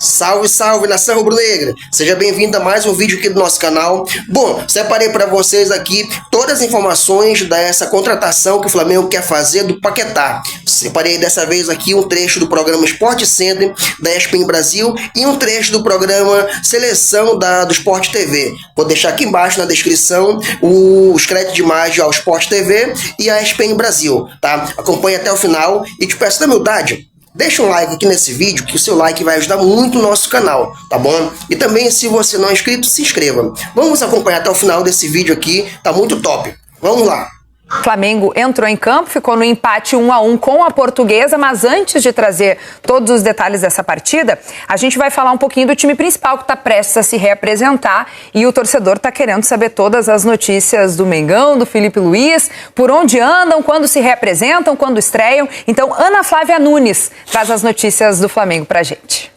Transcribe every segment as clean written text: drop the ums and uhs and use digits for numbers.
Salve, salve, nação rubro-negra! Seja bem-vindo a mais um vídeo aqui do nosso canal. Bom, separei para vocês aqui todas as informações dessa contratação que o Flamengo quer fazer do Paquetá. Separei dessa vez aqui um trecho do programa Sport Center da ESPN Brasil e um trecho do programa Seleção do Sport TV. Vou deixar aqui embaixo na descrição os créditos de imagem ao Sport TV e a ESPN Brasil, tá? Acompanhe até o final e te peço da humildade. Deixa um like aqui nesse vídeo, que o seu like vai ajudar muito o nosso canal, tá bom? E também, se você não é inscrito, se inscreva. Vamos acompanhar até o final desse vídeo aqui, tá muito top. Vamos lá! O Flamengo entrou em campo, ficou no empate 1-1 com a Portuguesa, mas antes de trazer todos os detalhes dessa partida, a gente vai falar um pouquinho do time principal que está prestes a se reapresentar e o torcedor está querendo saber todas as notícias do Mengão, do Felipe Luiz, por onde andam, quando se reapresentam, quando estreiam. Então, Ana Flávia Nunes traz as notícias do Flamengo pra gente.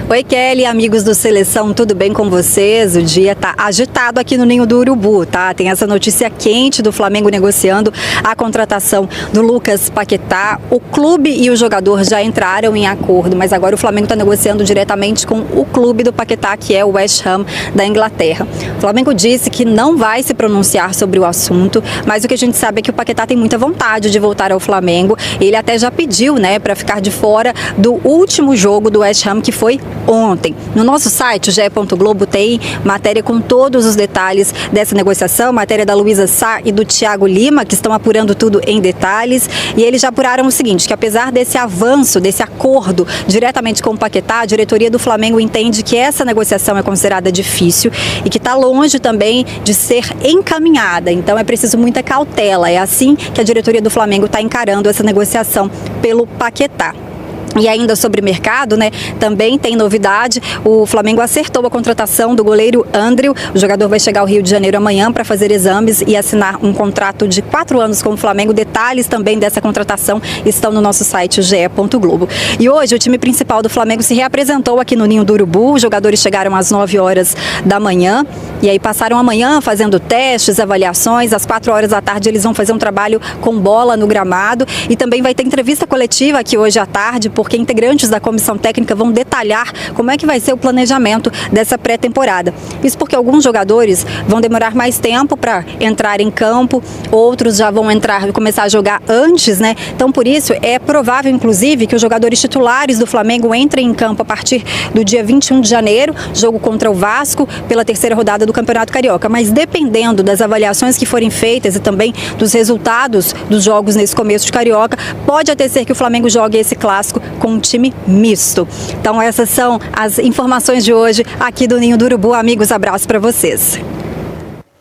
Oi, Kelly, amigos do Seleção, tudo bem com vocês? O dia tá agitado aqui no Ninho do Urubu, tá? Tem essa notícia quente do Flamengo negociando a contratação do Lucas Paquetá. O clube e o jogador já entraram em acordo, mas agora o Flamengo está negociando diretamente com o clube do Paquetá, que é o West Ham da Inglaterra. O Flamengo disse que não vai se pronunciar sobre o assunto, mas o que a gente sabe é que o Paquetá tem muita vontade de voltar ao Flamengo. Ele até já pediu, né, para ficar de fora do último jogo do West Ham, que foi ontem. No nosso site, o ge.globo, tem matéria com todos os detalhes dessa negociação, matéria da Luísa Sá e do Thiago Lima, que estão apurando tudo em detalhes, e eles já apuraram o seguinte, que apesar desse avanço, desse acordo diretamente com o Paquetá, a diretoria do Flamengo entende que essa negociação é considerada difícil e que está longe também de ser encaminhada, então é preciso muita cautela, é assim que a diretoria do Flamengo está encarando essa negociação pelo Paquetá. E ainda sobre mercado, né, também tem novidade, o Flamengo acertou a contratação do goleiro Andriel, o jogador vai chegar ao Rio de Janeiro amanhã para fazer exames e assinar um contrato de 4 anos com o Flamengo. Detalhes também dessa contratação estão no nosso site, o ge.globo. E hoje o time principal do Flamengo se reapresentou aqui no Ninho do Urubu, os jogadores chegaram às 9 horas da manhã e aí passaram a manhã fazendo testes, avaliações, às 4 horas da tarde eles vão fazer um trabalho com bola no gramado e também vai ter entrevista coletiva aqui hoje à tarde, porque integrantes da comissão técnica vão detalhar como é que vai ser o planejamento dessa pré-temporada. Isso porque alguns jogadores vão demorar mais tempo para entrar em campo, outros já vão começar a jogar antes, né? Então, por isso, é provável, inclusive, que os jogadores titulares do Flamengo entrem em campo a partir do dia 21 de janeiro, jogo contra o Vasco, pela terceira rodada do Campeonato Carioca. Mas dependendo das avaliações que forem feitas e também dos resultados dos jogos nesse começo de Carioca, pode até ser que o Flamengo jogue esse clássico com um time misto. Então essas são as informações de hoje aqui do Ninho do Urubu. Amigos, abraço para vocês.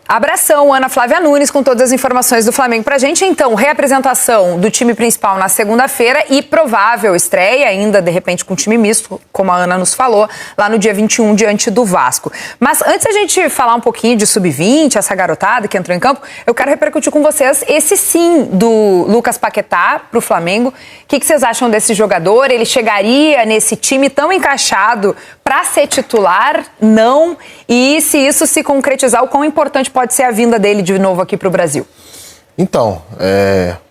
Abração, Ana Flávia Nunes, com todas as informações do Flamengo pra gente. Então, reapresentação do time principal na segunda-feira e provável estreia ainda, de repente, com time misto, como a Ana nos falou, lá no dia 21, diante do Vasco. Mas antes a gente falar um pouquinho de sub-20, essa garotada que entrou em campo, eu quero repercutir com vocês esse sim do Lucas Paquetá pro Flamengo. O que vocês acham desse jogador? Ele chegaria nesse time tão encaixado para ser titular? Não. E se isso se concretizar, o quão importante pode ser a vinda dele de novo aqui para o Brasil? Então,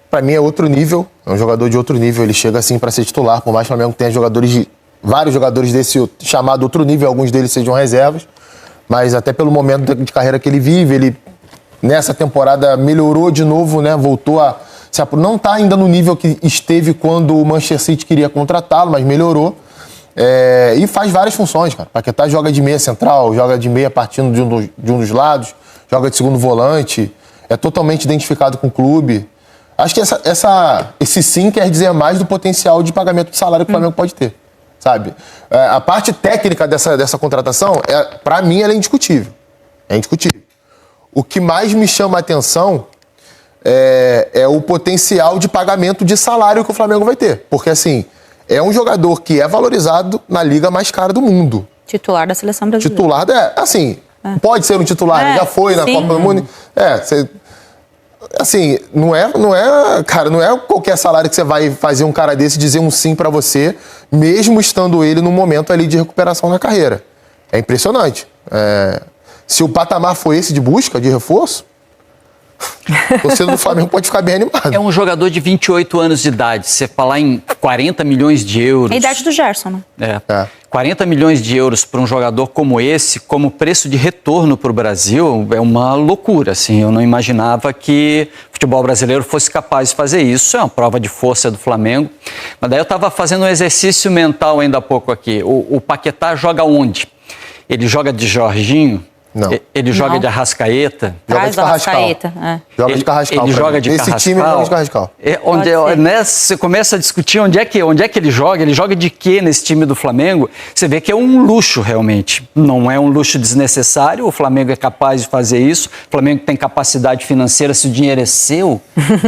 para mim é outro nível, é um jogador de outro nível, ele chega assim para ser titular, por mais que o Flamengo tenha vários jogadores desse chamado outro nível, alguns deles sejam reservas, mas até pelo momento de carreira que ele vive, ele nessa temporada melhorou de novo, né? Voltou a não está ainda no nível que esteve quando o Manchester City queria contratá-lo, mas melhorou. E faz várias funções, cara. Paquetá joga de meia central, joga de meia partindo de um dos lados, joga de segundo volante, é totalmente identificado com o clube. Acho que esse sim quer dizer mais do potencial de pagamento de salário que o Flamengo pode ter, sabe? A parte técnica dessa contratação, para mim, ela é indiscutível. É indiscutível. O que mais me chama a atenção é o potencial de pagamento de salário que o Flamengo vai ter. Porque, assim, é um jogador que é valorizado na liga mais cara do mundo. Titular da Seleção Brasileira. Titular, pode ser um titular, já foi na Copa do Mundo. Assim, não é qualquer salário que você vai fazer um cara desse dizer um sim pra você, mesmo estando ele num momento ali de recuperação na carreira. É impressionante. Se o patamar foi esse de busca, de reforço, A torcida do Flamengo pode ficar bem animada. É um jogador de 28 anos de idade. Você falar em 40 milhões de euros... É a idade do Gerson, né? 40 milhões de euros para um jogador como esse, como preço de retorno para o Brasil, é uma loucura. Assim, eu não imaginava que o futebol brasileiro fosse capaz de fazer isso. É uma prova de força do Flamengo. Mas daí eu estava fazendo um exercício mental ainda há pouco aqui. O Paquetá joga onde? Ele joga de Jorginho? Não. Ele joga de Arrascaeta? Joga de Carrascal. Joga de Carrascal. Ele joga de Carrascal. Esse time joga de Carrascal. Você começa a discutir onde é que ele joga de quê nesse time do Flamengo. Você vê que é um luxo realmente. Não é um luxo desnecessário. O Flamengo é capaz de fazer isso. O Flamengo tem capacidade financeira. Se o dinheiro é seu,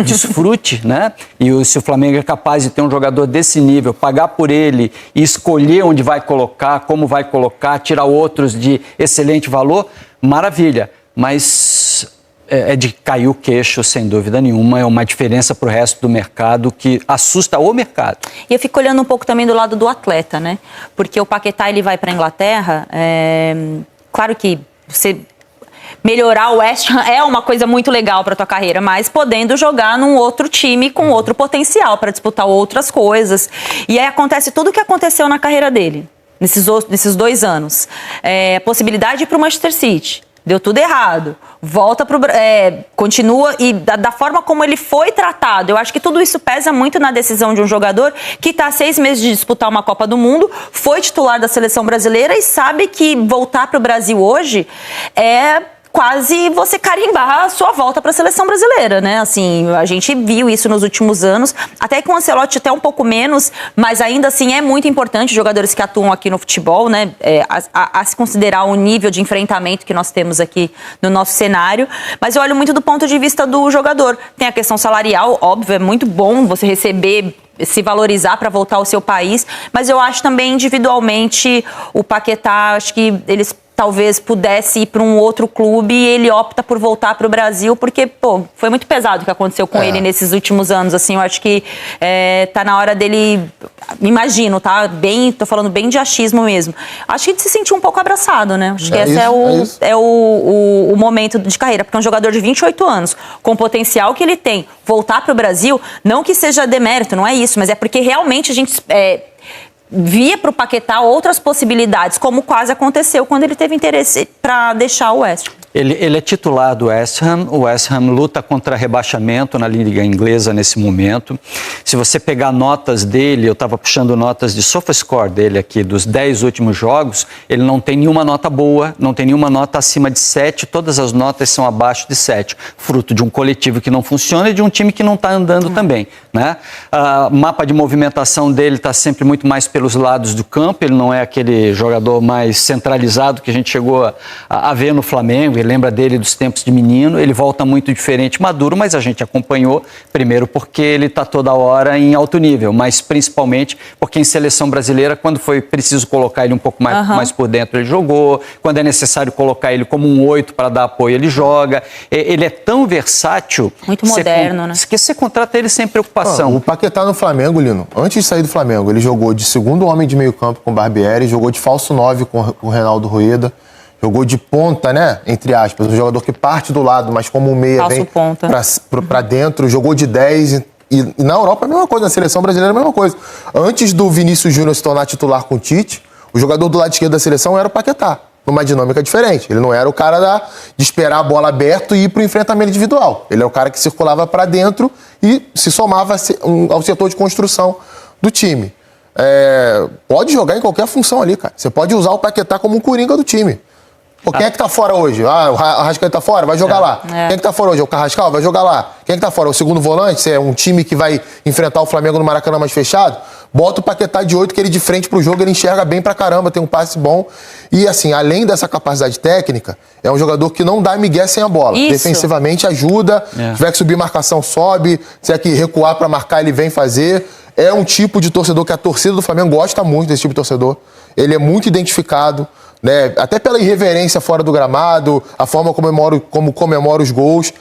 desfrute, né? E se o Flamengo é capaz de ter um jogador desse nível, pagar por ele e escolher onde vai colocar, como vai colocar, tirar outros de excelente valor, maravilha, mas é de cair o queixo, sem dúvida nenhuma. É uma diferença para o resto do mercado que assusta o mercado. E eu fico olhando um pouco também do lado do atleta, né? Porque o Paquetá, ele vai para a Inglaterra, claro que você melhorar o West Ham é uma coisa muito legal para tua carreira, mas podendo jogar num outro time com outro potencial para disputar outras coisas. E aí acontece tudo o que aconteceu na carreira dele. Nesses 2 anos. Possibilidade de ir para o Manchester City. Deu tudo errado. Volta para continua e da forma como ele foi tratado. Eu acho que tudo isso pesa muito na decisão de um jogador que está há 6 meses de disputar uma Copa do Mundo, foi titular da seleção brasileira e sabe que voltar para o Brasil hoje é quase você carimbar a sua volta para a seleção brasileira, né? Assim, a gente viu isso nos últimos anos, até com o Ancelotti até um pouco menos, mas ainda assim é muito importante jogadores que atuam aqui no futebol, né? A se considerar o nível de enfrentamento que nós temos aqui no nosso cenário, mas eu olho muito do ponto de vista do jogador. Tem a questão salarial, óbvio, é muito bom você receber, se valorizar para voltar ao seu país, mas eu acho também individualmente o Paquetá, acho que eles talvez pudesse ir para um outro clube e ele opta por voltar para o Brasil porque, foi muito pesado o que aconteceu com ele nesses últimos anos, assim, eu acho que tá na hora dele, imagino, tá? Tô falando bem de achismo mesmo. Acho que de se sentir um pouco abraçado, né? Acho que esse é o momento de carreira, porque é um jogador de 28 anos, com o potencial que ele tem, voltar para o Brasil, não que seja demérito, não é isso, mas é porque realmente a gente via para o Paquetá outras possibilidades, como quase aconteceu quando ele teve interesse para deixar o West Ham. Ele é titular do West Ham. O West Ham luta contra rebaixamento na Liga Inglesa nesse momento. Se você pegar notas dele, eu estava puxando notas de SofaScore dele aqui, dos 10 últimos jogos, ele não tem nenhuma nota boa, não tem nenhuma nota acima de 7, todas as notas são abaixo de 7, fruto de um coletivo que não funciona e de um time que não está andando também, né? O mapa de movimentação dele está sempre muito mais pelos lados do campo, ele não é aquele jogador mais centralizado que a gente chegou a ver no Flamengo. Lembra dele dos tempos de menino, ele volta muito diferente, maduro, mas a gente acompanhou, primeiro porque ele está toda hora em alto nível, mas principalmente porque em seleção brasileira, quando foi preciso colocar ele um pouco mais por dentro, ele jogou, quando é necessário colocar ele como um 8 para dar apoio, ele joga, ele é tão versátil... Muito moderno, né? Que você contrata ele sem preocupação. O Paquetá no Flamengo, Lino, antes de sair do Flamengo, ele jogou de segundo homem de meio campo com o Barbieri, jogou de falso 9 com o Reinaldo Rueda, jogou de ponta, né? Entre aspas, um jogador que parte do lado, mas como um meia vem pra dentro, jogou de 10 e na Europa a mesma coisa, na seleção brasileira a mesma coisa. Antes do Vinícius Júnior se tornar titular com o Tite, o jogador do lado esquerdo da seleção era o Paquetá, numa dinâmica diferente. Ele não era o cara de esperar a bola aberta e ir pro enfrentamento individual. Ele é o cara que circulava para dentro e se somava ao setor de construção do time. Pode jogar em qualquer função ali, cara. Você pode usar o Paquetá como um coringa do time. Quem é que tá fora hoje? O Arrascaeta tá fora? Vai jogar lá. Quem é que tá fora hoje? O Carrascal? Vai jogar lá. Quem é que tá fora? O segundo volante? Se é um time que vai enfrentar o Flamengo no Maracanã mais fechado, bota o Paquetá de 8, que ele de frente pro jogo, ele enxerga bem pra caramba, tem um passe bom. E assim, além dessa capacidade técnica, é um jogador que não dá migué sem a bola. Isso. Defensivamente ajuda, se tiver que subir marcação, sobe, se tiver que recuar pra marcar, ele vem fazer. É um tipo de torcedor que a torcida do Flamengo gosta muito desse tipo de torcedor. Ele é muito identificado, né? Até pela irreverência fora do gramado, a forma como comemora os gols.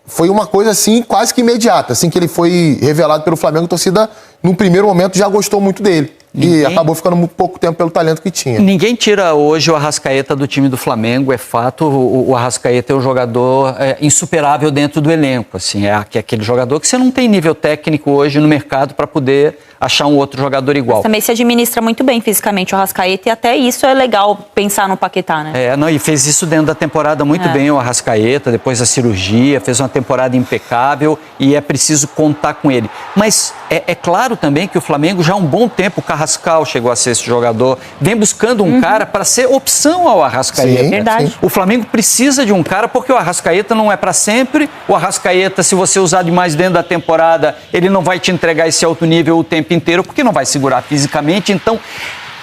Foi uma coisa assim quase que imediata. Assim que ele foi revelado pelo Flamengo, a torcida, num primeiro momento, já gostou muito dele. E acabou ficando muito pouco tempo pelo talento que tinha. Ninguém tira hoje o Arrascaeta do time do Flamengo, é fato. O Arrascaeta é um jogador insuperável dentro do elenco. Assim, é aquele jogador que você não tem nível técnico hoje no mercado para poder achar um outro jogador igual. Mas também se administra muito bem fisicamente o Arrascaeta e até isso é legal pensar no Paquetá, né? E fez isso dentro da temporada muito bem o Arrascaeta, depois da cirurgia, fez uma temporada impecável e é preciso contar com ele. Mas é claro também que o Flamengo já há um bom tempo, o Carrascal chegou a ser esse jogador, vem buscando um cara para ser opção ao Arrascaeta. Sim, verdade. sim. O Flamengo precisa de um cara porque o Arrascaeta não é para sempre. O Arrascaeta, se você usar demais dentro da temporada, ele não vai te entregar esse alto nível o tempo inteiro porque não vai segurar fisicamente. Então,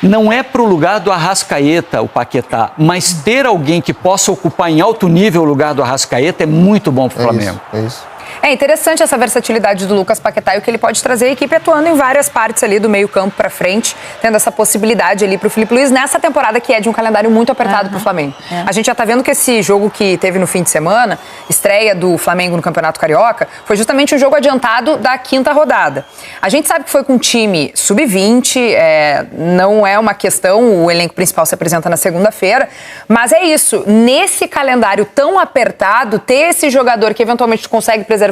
não é para o lugar do Arrascaeta o Paquetá, mas ter alguém que possa ocupar em alto nível o lugar do Arrascaeta é muito bom para o Flamengo. É isso. É interessante essa versatilidade do Lucas Paquetá e o que ele pode trazer a equipe atuando em várias partes ali do meio campo para frente, tendo essa possibilidade ali para o Filipe Luís nessa temporada que é de um calendário muito apertado para o Flamengo. A gente já tá vendo que esse jogo que teve no fim de semana, estreia do Flamengo no Campeonato Carioca, foi justamente um jogo adiantado da 5ª rodada. A gente sabe que foi com um time sub-20, não é uma questão, o elenco principal se apresenta na segunda-feira, mas é isso, nesse calendário tão apertado, ter esse jogador que eventualmente consegue preservar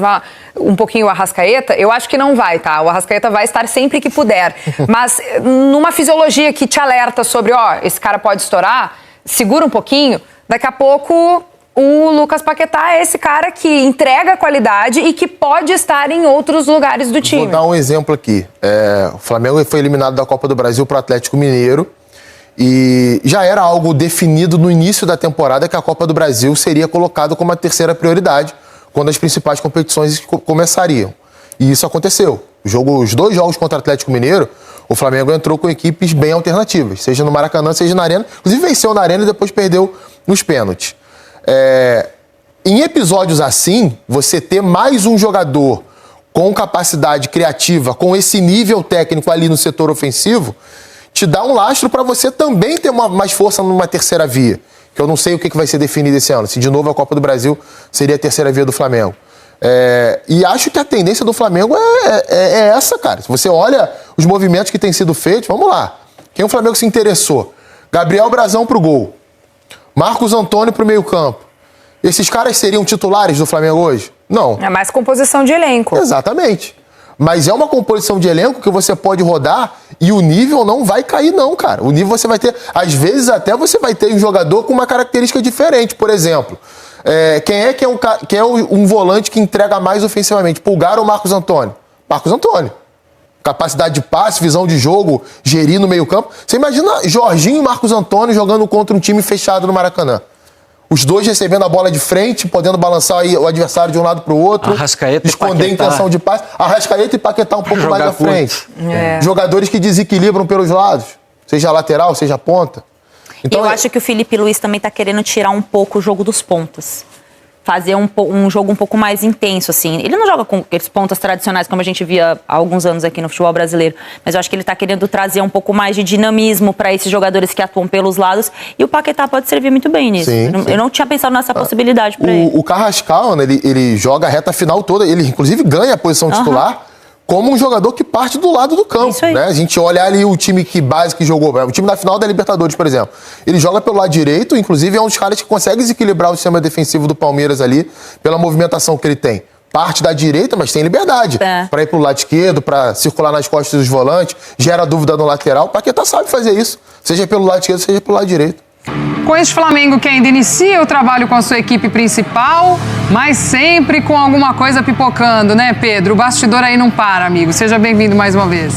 um pouquinho o Arrascaeta, eu acho que não vai, tá? O Arrascaeta vai estar sempre que puder. Mas numa fisiologia que te alerta sobre, esse cara pode estourar, segura um pouquinho, daqui a pouco o Lucas Paquetá é esse cara que entrega qualidade e que pode estar em outros lugares do time. Vou dar um exemplo aqui. O Flamengo foi eliminado da Copa do Brasil para o Atlético Mineiro e já era algo definido no início da temporada que a Copa do Brasil seria colocada como a terceira prioridade quando as principais competições começariam. E isso aconteceu. Os 2 jogos contra o Atlético Mineiro, o Flamengo entrou com equipes bem alternativas, seja no Maracanã, seja na Arena. Inclusive venceu na Arena e depois perdeu nos pênaltis. Em episódios assim, você ter mais um jogador com capacidade criativa, com esse nível técnico ali no setor ofensivo, te dá um lastro para você também ter mais força numa terceira via. Que eu não sei o que vai ser definido esse ano. Se de novo a Copa do Brasil seria a terceira via do Flamengo. E acho que a tendência do Flamengo é essa, cara. Se você olha os movimentos que têm sido feitos, vamos lá. Quem o Flamengo se interessou? Gabriel Brazão pro gol. Marcos Antônio pro meio campo. Esses caras seriam titulares do Flamengo hoje? Não. É mais composição de elenco. Exatamente. Mas é uma composição de elenco que você pode rodar e o nível não vai cair não, cara. O nível você vai ter... Às vezes até você vai ter um jogador com uma característica diferente. Por exemplo, quem é um volante que entrega mais ofensivamente? Pulgar ou Marcos Antônio? Marcos Antônio. Capacidade de passe, visão de jogo, gerir no meio campo. Você imagina Jorginho e Marcos Antônio jogando contra um time fechado no Maracanã. Os dois recebendo a bola de frente, podendo balançar aí o adversário de um lado para o outro. Arrascaeta esconder a intenção de passe. Arrascaeta e Paquetá um pouco mais à frente. Jogadores que desequilibram pelos lados. Seja lateral, seja ponta. Então, eu acho que o Filipe Luís também está querendo tirar um pouco o jogo dos pontas. Fazer um jogo um pouco mais intenso, assim. Ele não joga com aqueles pontas tradicionais como a gente via há alguns anos aqui no futebol brasileiro, mas eu acho que ele está querendo trazer um pouco mais de dinamismo para esses jogadores que atuam pelos lados, e o Paquetá pode servir muito bem nisso. Sim. Eu não tinha pensado nessa possibilidade para ele. O Carrascal, né, ele joga a reta final toda, ele inclusive ganha a posição titular como um jogador que parte do lado do campo. Né? A gente olha ali o time base que jogou, o time da final da Libertadores, por exemplo. Ele joga pelo lado direito, inclusive é um dos caras que consegue desequilibrar o sistema defensivo do Palmeiras ali, pela movimentação que ele tem. Parte da direita, mas tem liberdade para ir pro lado esquerdo, para circular nas costas dos volantes, gera dúvida no lateral. O Paquetá sabe fazer isso, seja pelo lado esquerdo, seja pelo lado direito. Com este Flamengo que ainda inicia o trabalho com a sua equipe principal, mas sempre com alguma coisa pipocando, né, Pedro? O bastidor aí não para, amigo. Seja bem-vindo mais uma vez.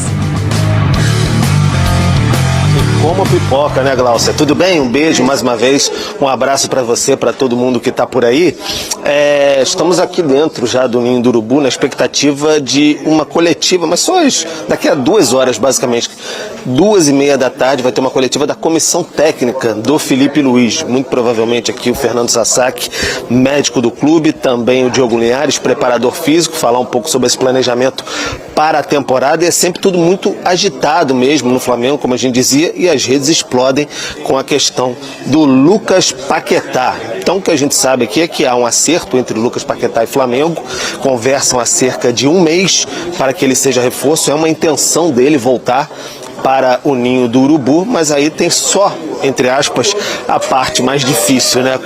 Como pipoca, né, Glaucia? Tudo bem? Um beijo mais uma vez, um abraço para você, para todo mundo que está por aí. Estamos aqui dentro já do Ninho do Urubu na expectativa de uma coletiva, mas só daqui a 2 horas, basicamente. 2h30 da tarde vai ter uma coletiva da comissão técnica do Filipe Luís. Muito provavelmente aqui o Fernando Sasaki, médico do clube, também o Diogo Linhares, preparador físico, falar um pouco sobre esse planejamento para a temporada. E é sempre tudo muito agitado mesmo no Flamengo, como a gente dizia, e as redes explodem com a questão do Lucas Paquetá. Então o que a gente sabe aqui é que há um acerto entre o Lucas Paquetá e Flamengo, conversam há cerca de 1 mês para que ele seja reforço, é uma intenção dele voltar para o Ninho do Urubu, mas aí tem só, entre aspas, a parte mais difícil, né?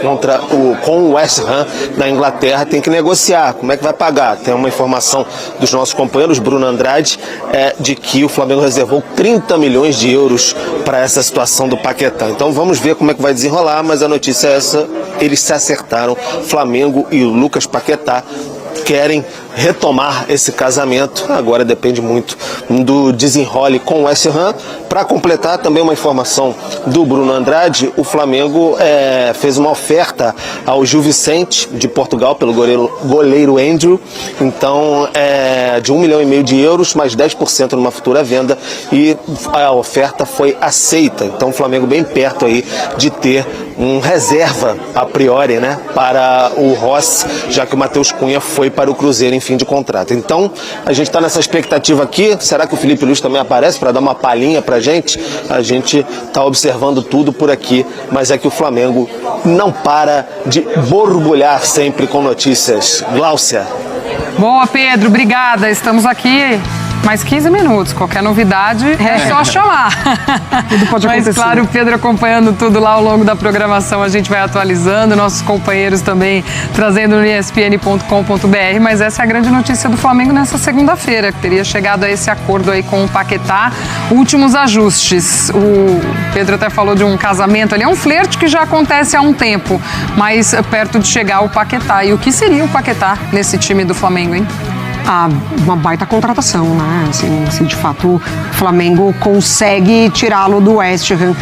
Com o West Ham na Inglaterra, tem que negociar. Como é que vai pagar? Tem uma informação dos nossos companheiros, Bruno Andrade, de que o Flamengo reservou 30 milhões de euros para essa situação do Paquetá. Então vamos ver como é que vai desenrolar, mas a notícia é essa, eles se acertaram, Flamengo e o Lucas Paquetá querem retomar esse casamento. Agora depende muito do desenrole com o West Ham. Para completar, também uma informação do Bruno Andrade, o Flamengo fez uma oferta ao Gil Vicente de Portugal pelo goleiro Andrew, então de 1,5 milhão de euros, mais 10% numa futura venda, e a oferta foi aceita. Então o Flamengo bem perto aí de ter um reserva a priori, né, para o Rossi, já que o Matheus Cunha foi para o Cruzeiro em fim de contrato. Então a gente está nessa expectativa aqui. Será que o Felipe Luiz também aparece para dar uma palhinha para a gente? A gente está observando tudo por aqui, mas é que o Flamengo não para de borbulhar sempre com notícias. Gláucia. Boa, Pedro, obrigada. Estamos aqui mais 15 minutos. Qualquer novidade é só chamar. Tudo pode acontecer. Mas claro, o Pedro acompanhando tudo lá ao longo da programação, a gente vai atualizando, nossos companheiros também trazendo no espn.com.br, mas essa é a grande notícia do Flamengo nessa segunda-feira, que teria chegado a esse acordo aí com o Paquetá. Últimos ajustes. O Pedro até falou de um casamento ali, é um flerte que já acontece há um tempo, mas perto de chegar o Paquetá. E o que seria o Paquetá nesse time do Flamengo, hein? Uma baita contratação, né? Assim, se de fato o Flamengo consegue tirá-lo do West Ham.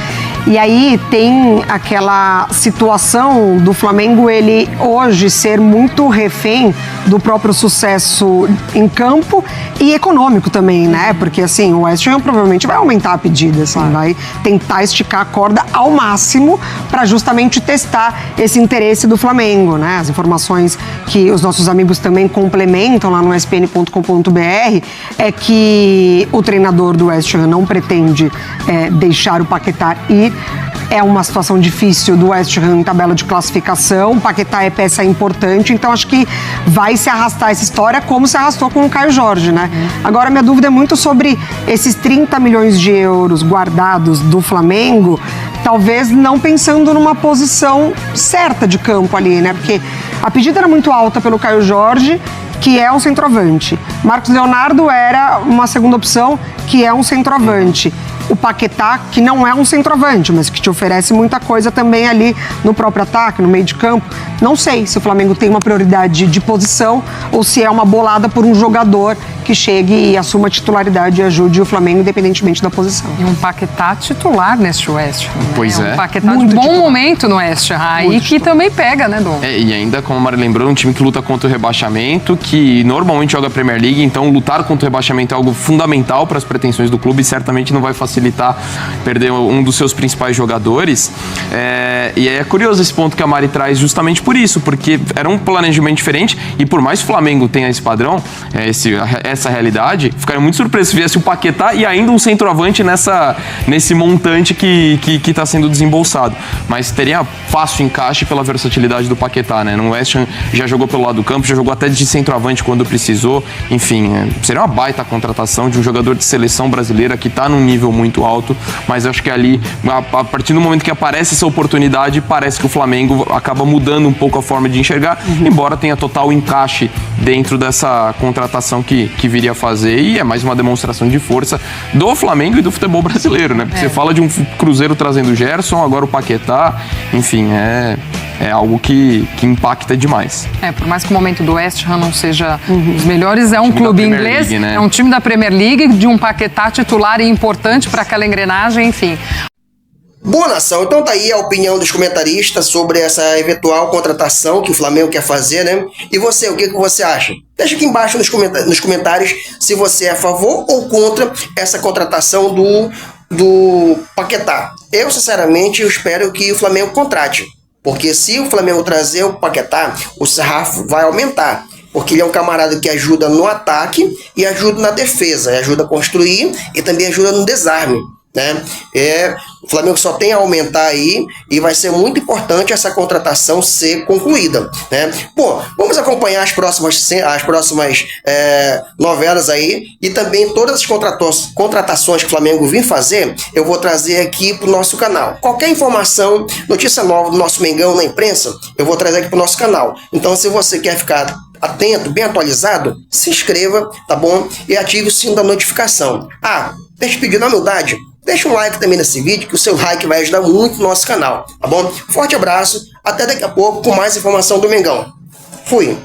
E aí tem aquela situação do Flamengo, ele hoje ser muito refém do próprio sucesso em campo e econômico também, né? Porque assim, o West Ham provavelmente vai aumentar a pedida, assim, vai tentar esticar a corda ao máximo para justamente testar esse interesse do Flamengo, né? As informações que os nossos amigos também complementam lá no espn.com.br é que o treinador do West Ham não pretende deixar o Paquetá ir. É uma situação difícil do West Ham em tabela de classificação. O Paquetá é peça importante, então acho que vai se arrastar essa história como se arrastou com o Caio Jorge, né? Agora, minha dúvida é muito sobre esses 30 milhões de euros guardados do Flamengo, talvez não pensando numa posição certa de campo ali, né? Porque a pedida era muito alta pelo Caio Jorge, que é um centroavante. Marcos Leonardo era uma segunda opção, que é um centroavante. O Paquetá, que não é um centroavante, mas que te oferece muita coisa também ali no próprio ataque, no meio de campo. Não sei se o Flamengo tem uma prioridade de posição ou se é uma bolada por um jogador que chegue e assuma a titularidade e ajude o Flamengo independentemente da posição. E um Paquetá titular neste West Ham, né? Pois é. Um Paquetá Muito de bom titular. momento no West Ham. Aí que também pega, né, Dom? E ainda, como a Mari lembrou, um time que luta contra o rebaixamento, que normalmente joga a Premier League, então lutar contra o rebaixamento é algo fundamental para as pretensões do clube e certamente não vai facilitar perder um dos seus principais jogadores. E é curioso esse ponto que a Mari traz justamente por isso, porque era um planejamento diferente e por mais que o Flamengo tenha esse padrão, essa realidade, ficaria muito surpreso se viesse o Paquetá e ainda um centroavante nesse montante que está sendo desembolsado. Mas teria fácil encaixe pela versatilidade do Paquetá, né? No West Ham já jogou pelo lado do campo, já jogou até de centroavante quando precisou. Enfim, seria uma baita contratação de um jogador de seleção brasileira que está num nível muito alto, mas acho que ali, a partir do momento que aparece essa oportunidade, parece que o Flamengo acaba mudando um pouco a forma de enxergar, embora tenha total encaixe dentro dessa contratação que viria a fazer, e é mais uma demonstração de força do Flamengo e do futebol brasileiro, né? Porque você fala de um Cruzeiro trazendo o Gerson, agora o Paquetá, enfim, é algo que impacta demais. Por mais que o momento do West Ham não seja os melhores, é um clube inglês, League, né? É um time da Premier League, de um Paquetá titular e importante para aquela engrenagem, enfim. Boa, nação, então tá aí a opinião dos comentaristas sobre essa eventual contratação que o Flamengo quer fazer, né? E você, o que você acha? Deixa aqui embaixo nos comentários se você é a favor ou contra essa contratação do Paquetá. Eu, sinceramente, espero que o Flamengo contrate, porque se o Flamengo trazer o Paquetá, o sarrafo vai aumentar. Porque ele é um camarada que ajuda no ataque e ajuda na defesa, ajuda a construir e também ajuda no desarme, né? O Flamengo só tem a aumentar aí e vai ser muito importante essa contratação ser concluída, né? Bom, vamos acompanhar as próximas novelas aí e também todas as contratações que o Flamengo vir fazer, eu vou trazer aqui pro nosso canal. Qualquer informação, notícia nova do nosso Mengão na imprensa, eu vou trazer aqui pro nosso canal. Então, se você quer ficar atento, bem atualizado, se inscreva, tá bom? E ative o sino da notificação. Deixa eu pedir na humildade, deixa um like também nesse vídeo, que o seu like vai ajudar muito o nosso canal, tá bom? Forte abraço, até daqui a pouco com mais informação do Mengão. Fui!